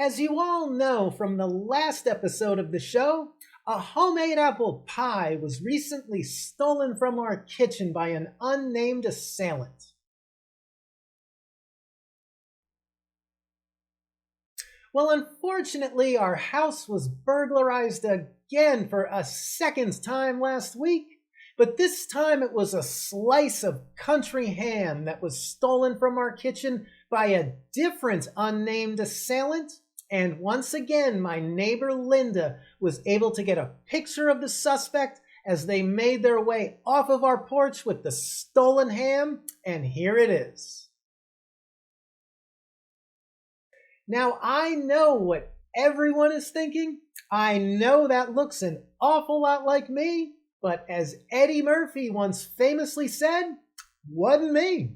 As you all know from the last episode of the show, a homemade apple pie was recently stolen from our kitchen by an unnamed assailant. Well, unfortunately, our house was burglarized again for a second time last week, but this time it was a slice of country ham that was stolen from our kitchen by a different unnamed assailant. And once again, my neighbor Linda was able to get a picture of the suspect as they made their way off of our porch with the stolen ham, and here it is. Now, I know what everyone is thinking. I know that looks an awful lot like me, but as Eddie Murphy once famously said, wasn't me.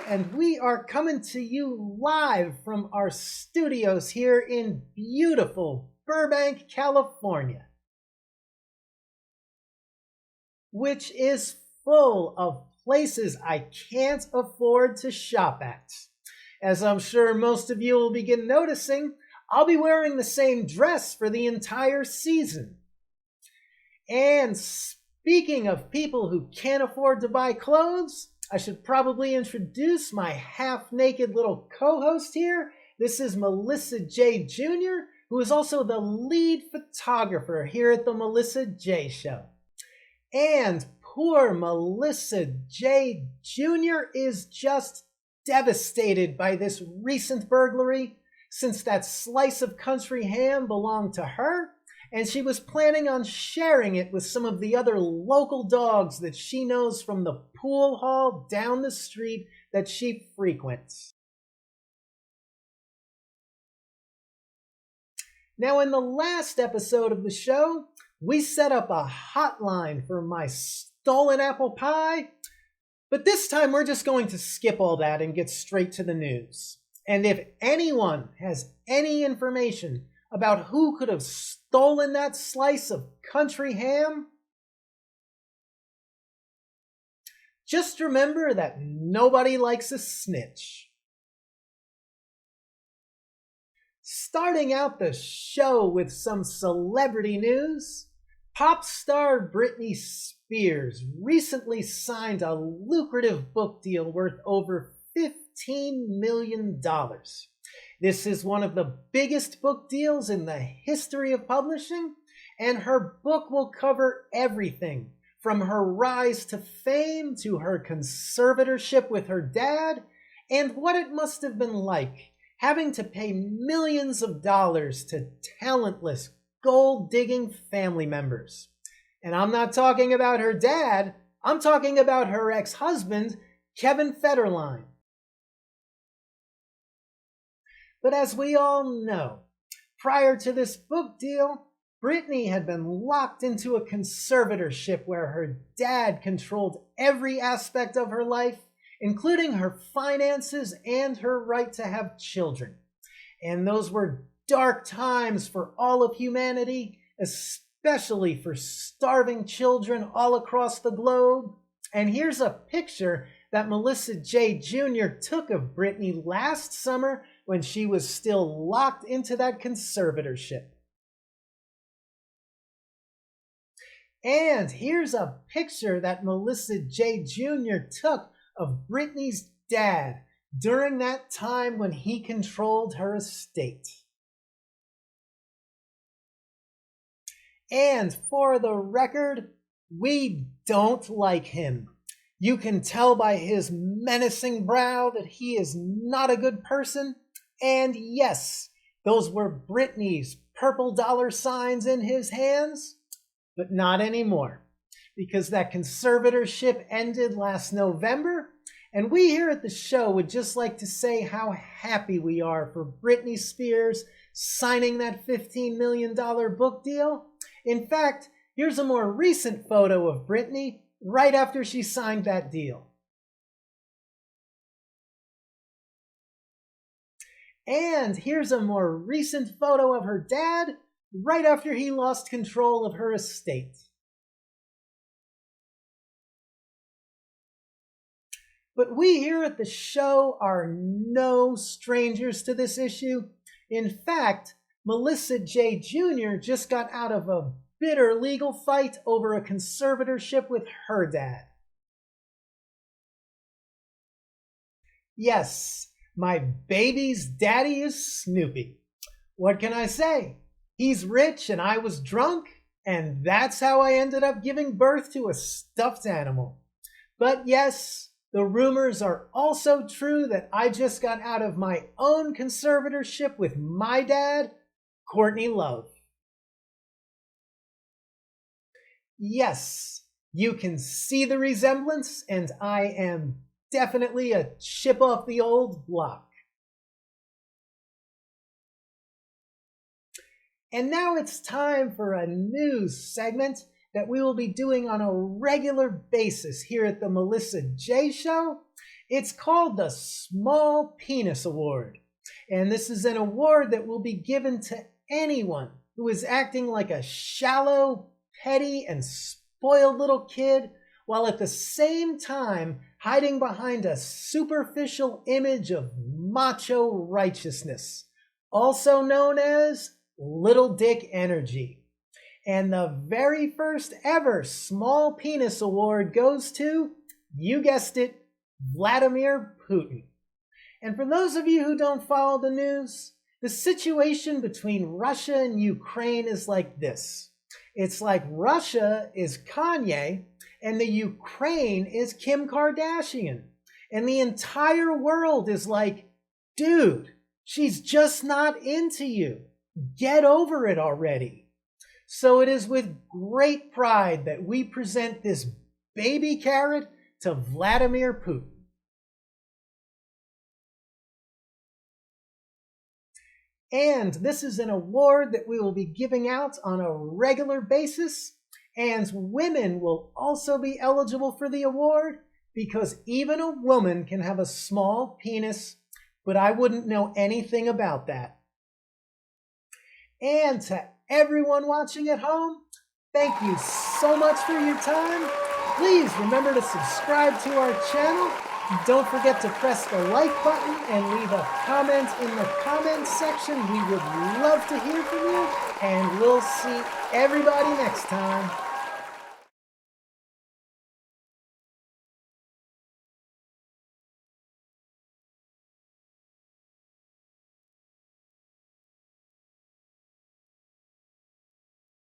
And we are coming to you live from our studios here in beautiful Burbank, California, which is full of places I can't afford to shop at. As I'm sure most of you will begin noticing, I'll be wearing the same dress for the entire season. And speaking of people who can't afford to buy clothes, I should probably introduce my half-naked little co-host here. This is Melissa J. Jr., who is also the lead photographer here at the Melissa J. Show. And poor Melissa J. Jr. is just devastated by this recent burglary, since that slice of country ham belonged to her, and she was planning on sharing it with some of the other local dogs that she knows from the pool hall down the street that she frequents. Now, in the last episode of the show, we set up a hotline for my stolen apple pie, but this time we're just going to skip all that and get straight to the news. And if anyone has any information about who could have stolen that slice of country ham, just remember that nobody likes a snitch. Starting out the show with some celebrity news, pop star Brittany Spears recently signed a lucrative book deal worth over $15 million. This is one of the biggest book deals in the history of publishing, and her book will cover everything from her rise to fame to her conservatorship with her dad, and what it must have been like having to pay millions of dollars to talentless, gold-digging family members. And I'm not talking about her dad, I'm talking about her ex-husband, Kevin Federline. But as we all know, prior to this book deal, Brittany had been locked into a conservatorship where her dad controlled every aspect of her life, including her finances and her right to have children. And those were dark times for all of humanity, especially for starving children all across the globe. And here's a picture that Melissa J. Jr. took of Brittany last summer when she was still locked into that conservatorship. And here's a picture that Melissa J. Jr. took of Brittany's dad during that time when he controlled her estate. And for the record, we don't like him. You can tell by his menacing brow that he is not a good person. And yes, those were Brittany's purple dollar signs in his hands, but not anymore, because that conservatorship ended last November, And we here at the show would just like to say how happy we are for Britney Spears signing that $15 million book deal. In fact, here's a more recent photo of Brittany right after she signed that deal. And here's a more recent photo of her dad right after he lost control of her estate. But we here at the show are no strangers to this issue. In fact, Melissa J. Jr. just got out of a bitter legal fight over a conservatorship with her dad. Yes, my baby's daddy is Snoopy. What can I say? He's rich and I was drunk, and that's how I ended up giving birth to a stuffed animal. But yes, the rumors are also true that I just got out of my own conservatorship with my dad, Courtney Love. Yes, you can see the resemblance, and I am definitely a chip off the old block. And now it's time for a news segment that we will be doing on a regular basis here at the Melissa J. Show. It's called the Small Penis Award. And this is an award that will be given to anyone who is acting like a shallow, petty, and spoiled little kid, while at the same time hiding behind a superficial image of macho righteousness, also known as little dick energy. And the very first ever Small Penis Award goes to, you guessed it, Vladimir Putin. And for those of you who don't follow the news, the situation between Russia and Ukraine is like this. It's like Russia is Kanye and the Ukraine is Kim Kardashian. And the entire world is like, dude, she's just not into you. Get over it already. So it is with great pride that we present this baby carrot to Vladimir Putin. And this is an award that we will be giving out on a regular basis, and women will also be eligible for the award because even a woman can have a small penis, but I wouldn't know anything about that. And to everyone watching at home, thank you so much for your time. Please remember to subscribe to our channel. Don't forget to press the like button and leave a comment in the comment section. We would love to hear from you, and we'll see everybody next time.